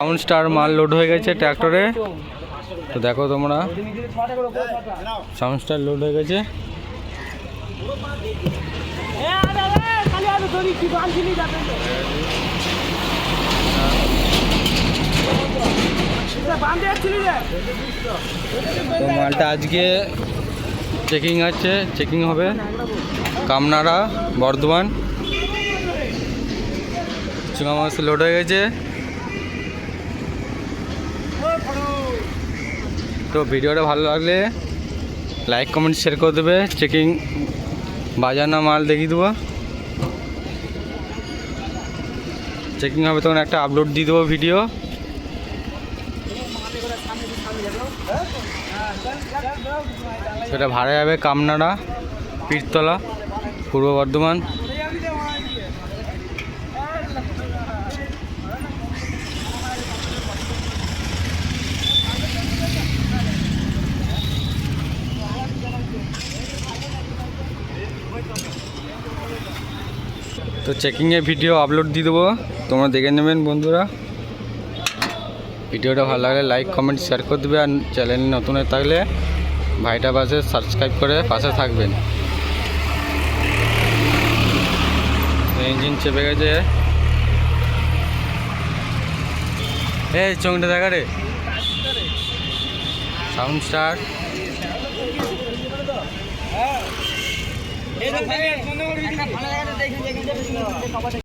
Sound star মাল load হয়ে গেছে ট্র্যাক্টরে। তো দেখো তোমরা, সাউন্ড স্টার লোড হয়ে গেছে। তো মালটা আজকে চেকিং হবে কামনাড়া বর্ধমান। চুঙা মাছ লোড হয়ে গেছে। তো ভিডিওটা ভালো লাগলে লাইক কমেন্ট শেয়ার করে দেবে। চেকিং বাজানো মাল দেখিয়ে দেবো, চেকিং হবে তখন একটা আপলোড দিয়ে দেবো ভিডিও। সেটা ভাড়া যাবে কামনাড়া পীরতলা পূর্ব বর্ধমান। তো চেকিংয়ে ভিডিও আপলোড দিয়ে দেবো, তোমরা দেখে নেবেন বন্ধুরা। ভিডিওটা ভালো লাগলে লাইক কমেন্ট শেয়ার করে দেবে। আর চ্যানেল নতুন হয়ে থাকলে ভাইটা পাশে সাবস্ক্রাইব করে পাশে থাকবেন। ইঞ্জিন চেপে গেছে। এই চোখটা দেখা রে, সাউন্ড স্টার।